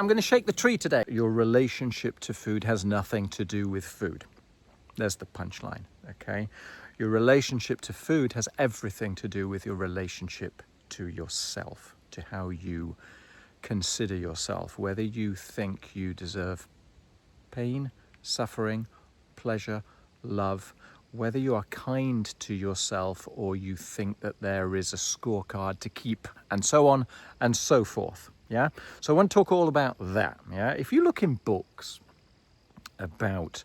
I'm going to shake the tree today. Your relationship to food has nothing to do with food. There's the punchline, okay? Your relationship to food has everything to do with your relationship to yourself, to how you consider yourself, whether you think you deserve pain, suffering, pleasure, love, whether you are kind to yourself or you think that there is a scorecard to keep, and so on and so forth. Yeah. So I want to talk all about that. Yeah. If you look in books about,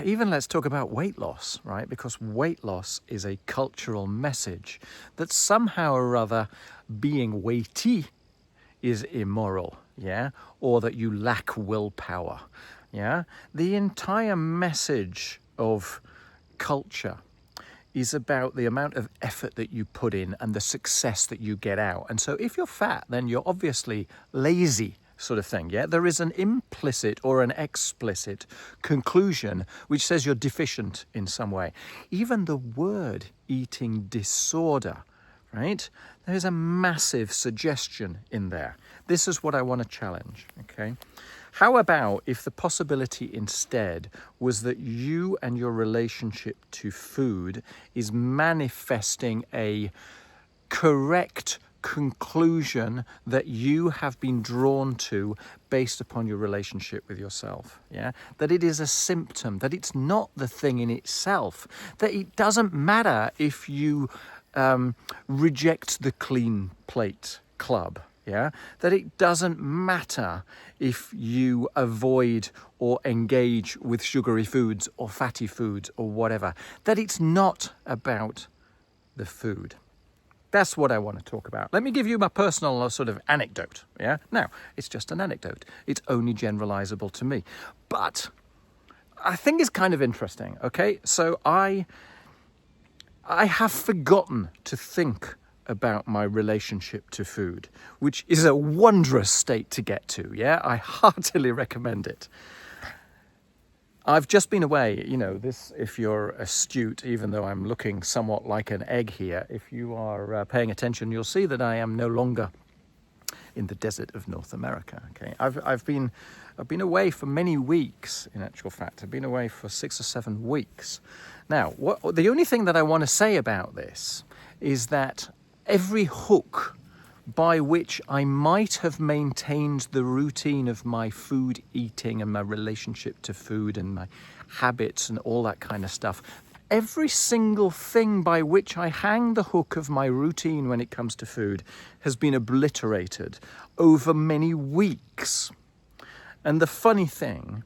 even let's talk about weight loss, right? Because weight loss is a cultural message that somehow or other being weighty is immoral, yeah, or that you lack willpower, yeah. The entire message of culture is about the amount of effort that you put in and the success that you get out. And so if you're fat, then you're obviously lazy, sort of thing, yeah. There is an implicit or an explicit conclusion which says you're deficient in some way. Even the word eating disorder, right? There's a massive suggestion in there. This is what I want to challenge, okay? How about if the possibility instead was that you and your relationship to food is manifesting a correct conclusion that you have been drawn to based upon your relationship with yourself, yeah? That it is a symptom, that it's not the thing in itself, that it doesn't matter if you reject the clean plate club, yeah? That it doesn't matter if you avoid or engage with sugary foods or fatty foods or whatever, that it's not about the food. That's what I want to talk about. Let me give you my personal sort of anecdote, yeah? Now, it's just an anecdote. It's only generalizable to me. But I think it's kind of interesting, okay? So I have forgotten to think about my relationship to food, which is a wondrous state to get to, yeah? I heartily recommend it. I've just been away, you know, this, if you're astute, even though I'm looking somewhat like an egg here, if you are paying attention, you'll see that I am no longer in the desert of North America, okay? I've been away for many weeks, in actual fact. I've been away for 6 or 7 weeks. Now, the only thing that I want to say about this is that every hook by which I might have maintained the routine of my food eating and my relationship to food and my habits and all that kind of stuff, every single thing by which I hang the hook of my routine when it comes to food has been obliterated over many weeks. And the funny thing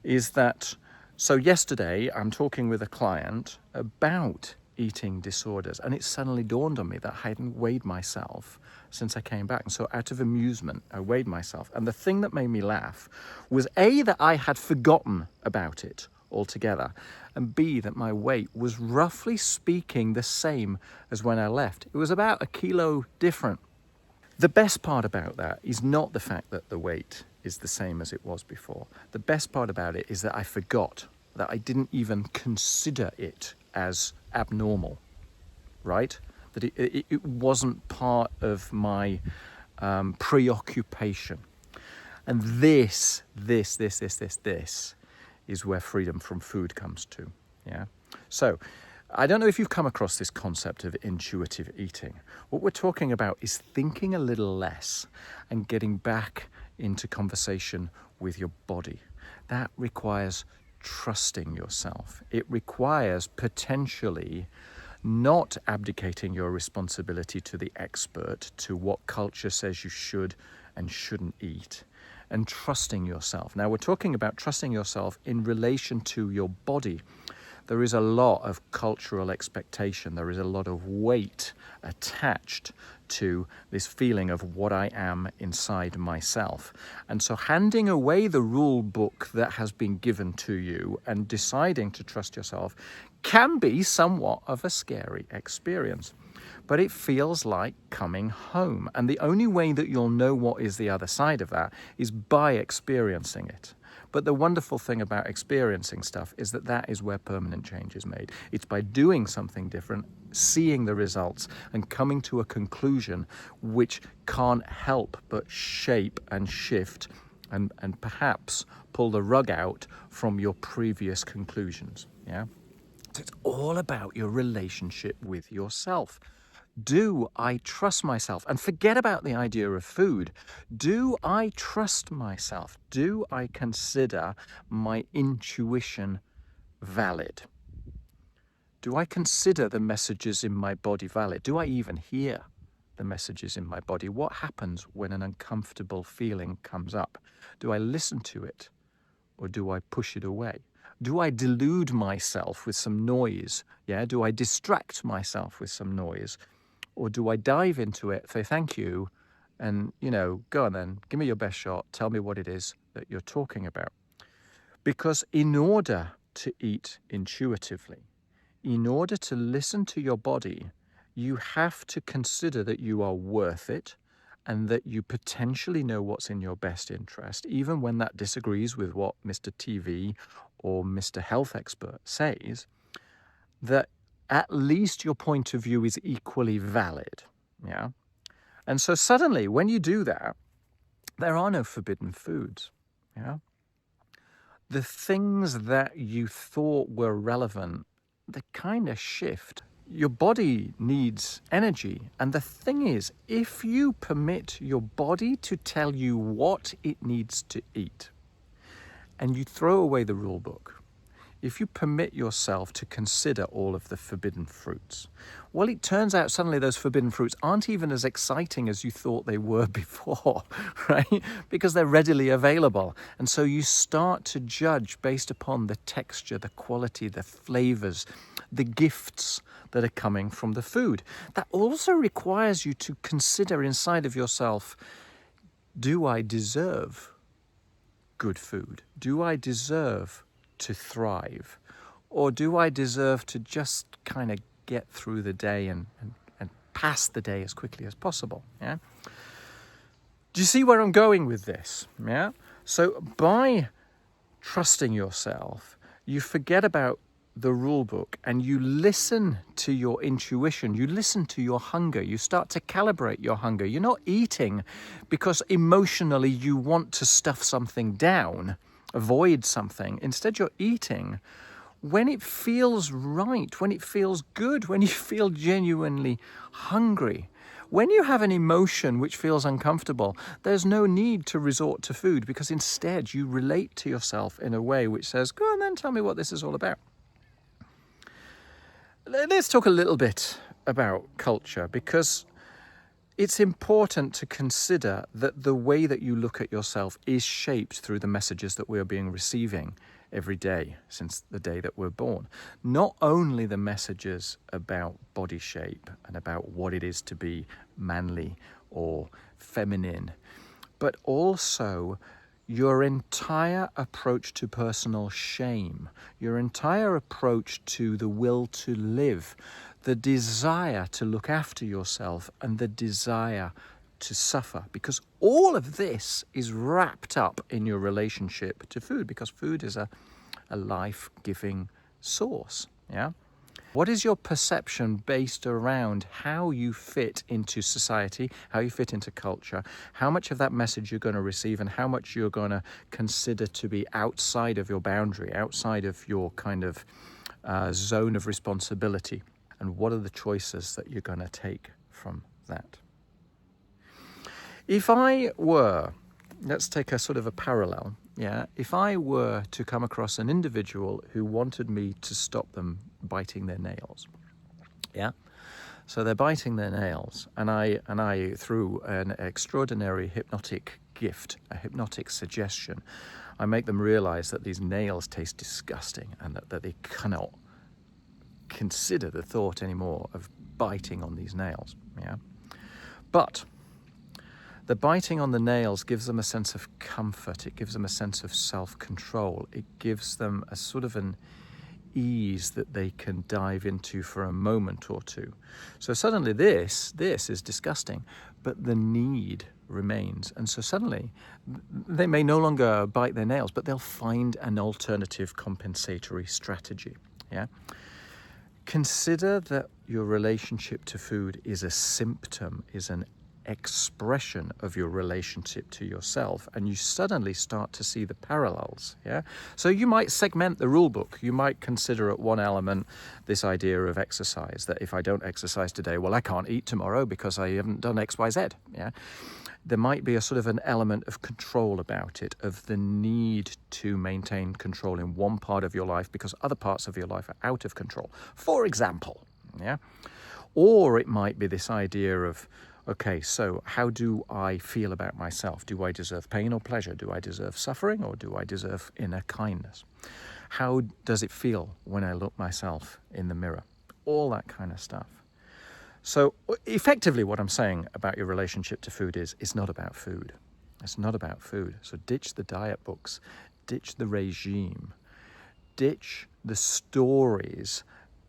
is that, so yesterday I'm talking with a client about eating disorders, and it suddenly dawned on me that I hadn't weighed myself since I came back. And so out of amusement, I weighed myself. And the thing that made me laugh was A, that I had forgotten about it altogether, and B, that my weight was roughly speaking the same as when I left. It was about 1 kilo different. The best part about that is not the fact that the weight is the same as it was before. The best part about it is that I forgot, that I didn't even consider it as abnormal, right? That it wasn't part of my preoccupation. And this is where freedom from food comes to, yeah? So, I don't know if you've come across this concept of intuitive eating. What we're talking about is thinking a little less and getting back into conversation with your body. That requires trusting yourself. It requires potentially not abdicating your responsibility to the expert, to what culture says you should and shouldn't eat, and trusting yourself. Now, we're talking about trusting yourself in relation to your body. There is a lot of cultural expectation. There is a lot of weight attached to this feeling of what I am inside myself. And so handing away the rule book that has been given to you and deciding to trust yourself can be somewhat of a scary experience. but it feels like coming home. And the only way that you'll know what is the other side of that is by experiencing it. But the wonderful thing about experiencing stuff is that that is where permanent change is made. It's by doing something different, seeing the results, and coming to a conclusion which can't help but shape and shift and perhaps pull the rug out from your previous conclusions. Yeah? So it's all about your relationship with yourself. Do I trust myself? And forget about the idea of food. Do I trust myself? Do I consider my intuition valid? Do I consider the messages in my body valid? Do I even hear the messages in my body? What happens when an uncomfortable feeling comes up? Do I listen to it or do I push it away? Do I delude myself with some noise? Yeah, do I distract myself with some noise? Or do I dive into it, say thank you, and, go on then, give me your best shot, tell me what it is that you're talking about. Because in order to eat intuitively, in order to listen to your body, you have to consider that you are worth it and that you potentially know what's in your best interest, even when that disagrees with what Mr. TV or Mr. Health Expert says, that at least your point of view is equally valid. Yeah. And so suddenly when you do that, there are no forbidden foods. Yeah. The things that you thought were relevant, they kind of shift. Your body needs energy. And the thing is, if you permit your body to tell you what it needs to eat, and you throw away the rule book, if you permit yourself to consider all of the forbidden fruits, well, it turns out suddenly those forbidden fruits aren't even as exciting as you thought they were before, right? Because they're readily available. And so you start to judge based upon the texture, the quality, the flavors, the gifts that are coming from the food. That also requires you to consider inside of yourself, do I deserve good food? Do I deserve to thrive? Or do I deserve to just kind of get through the day and pass the day as quickly as possible? Yeah. Do you see where I'm going with this? Yeah. So by trusting yourself, you forget about the rule book and you listen to your intuition, you listen to your hunger, you start to calibrate your hunger. You're not eating because emotionally you want to stuff something down, avoid something. Instead, you're eating when it feels right, when it feels good, when you feel genuinely hungry. When you have an emotion which feels uncomfortable, there's no need to resort to food because instead you relate to yourself in a way which says, go on then, tell me what this is all about. Let's talk a little bit about culture, because it's important to consider that the way that you look at yourself is shaped through the messages that we are being receiving every day since the day that we're born. Not only the messages about body shape and about what it is to be manly or feminine, but also your entire approach to personal shame, your entire approach to the will to live, the desire to look after yourself, and the desire to suffer. Because all of this is wrapped up in your relationship to food, because food is a life-giving source. Yeah. What is your perception based around how you fit into society, how you fit into culture, how much of that message you're going to receive and how much you're going to consider to be outside of your boundary, outside of your kind of zone of responsibility, and what are the choices that you're going to take from that? If I were, let's take a sort of a parallel, yeah, if I were to come across an individual who wanted me to stop them biting their nails, yeah, so they're biting their nails, and I through an extraordinary hypnotic gift, a hypnotic suggestion, I make them realize that these nails taste disgusting and that they cannot consider the thought anymore of biting on these nails, yeah, but the biting on the nails gives them a sense of comfort. It gives them a sense of self-control. It gives them a sort of an ease that they can dive into for a moment or two. So suddenly this is disgusting, but the need remains. And so suddenly they may no longer bite their nails, but they'll find an alternative compensatory strategy. Yeah. Consider that your relationship to food is a symptom, is an expression of your relationship to yourself, and you suddenly start to see the parallels. Yeah. So you might segment the rule book. You might consider at one element this idea of exercise, that if I don't exercise today, well, I can't eat tomorrow because I haven't done XYZ. Yeah. There might be a sort of an element of control about it, of the need to maintain control in one part of your life because other parts of your life are out of control, for example. Yeah. Or it might be this idea of, okay, so how do I feel about myself? Do I deserve pain or pleasure? Do I deserve suffering or do I deserve inner kindness? How does it feel when I look myself in the mirror? All that kind of stuff. So effectively what I'm saying about your relationship to food is it's not about food. It's not about food. So ditch the diet books, ditch the regime, ditch the stories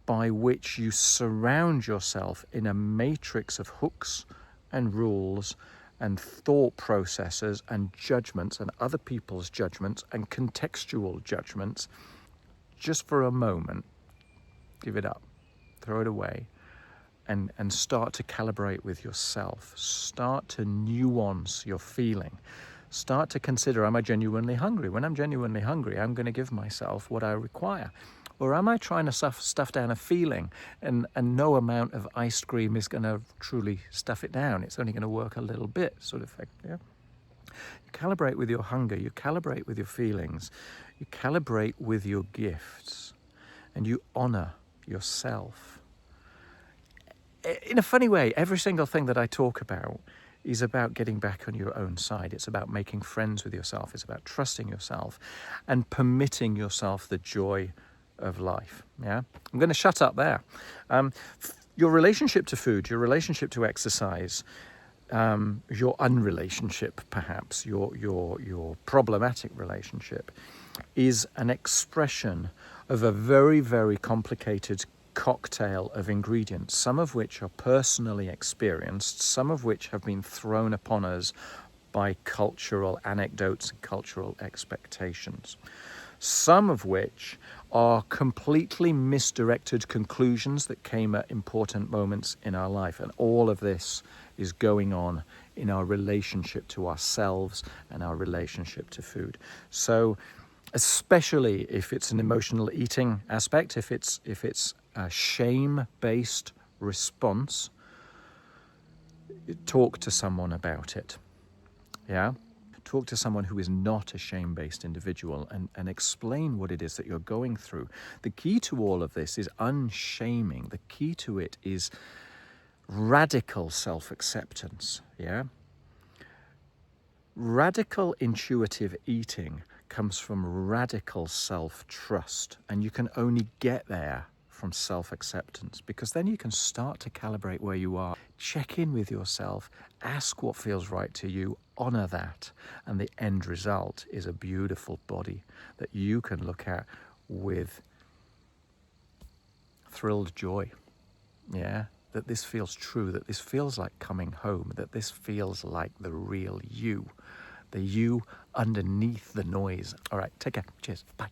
by which you surround yourself in a matrix of hooks and rules and thought processes and judgments and other people's judgments and contextual judgments. Just for a moment, give it up, throw it away, and start to calibrate with yourself. Start to nuance your feeling. Start to consider, am I genuinely hungry? When I'm genuinely hungry, I'm going to give myself what I require. Or am I trying to stuff down a feeling and no amount of ice cream is going to truly stuff it down? It's only going to work a little bit, sort of thing. Yeah? You calibrate with your hunger, you calibrate with your feelings, you calibrate with your gifts, and you honor yourself. In a funny way, every single thing that I talk about is about getting back on your own side. It's about making friends with yourself. It's about trusting yourself and permitting yourself the joy of life. Yeah, I'm going to shut up there. Your relationship to food, your relationship to exercise, your unrelationship, perhaps your problematic relationship, is an expression of a very, very complicated cocktail of ingredients, some of which are personally experienced, some of which have been thrown upon us by cultural anecdotes and cultural expectations, some of which are completely misdirected conclusions that came at important moments in our life. And all of this is going on in our relationship to ourselves and our relationship to food. So especially if it's an emotional eating aspect, if it's a shame-based response, talk to someone about it. Yeah? Talk to someone who is not a shame-based individual and explain what it is that you're going through. The key to all of this is unshaming. The key to it is radical self-acceptance. Yeah? Radical intuitive eating comes from radical self-trust, and you can only get there from self-acceptance, because then you can start to calibrate where you are, check in with yourself, ask what feels right to you, honor that, and the end result is a beautiful body that you can look at with thrilled joy. Yeah, that this feels true, that this feels like coming home, that this feels like the real you, the you underneath the noise. All right, take care. Cheers. Bye.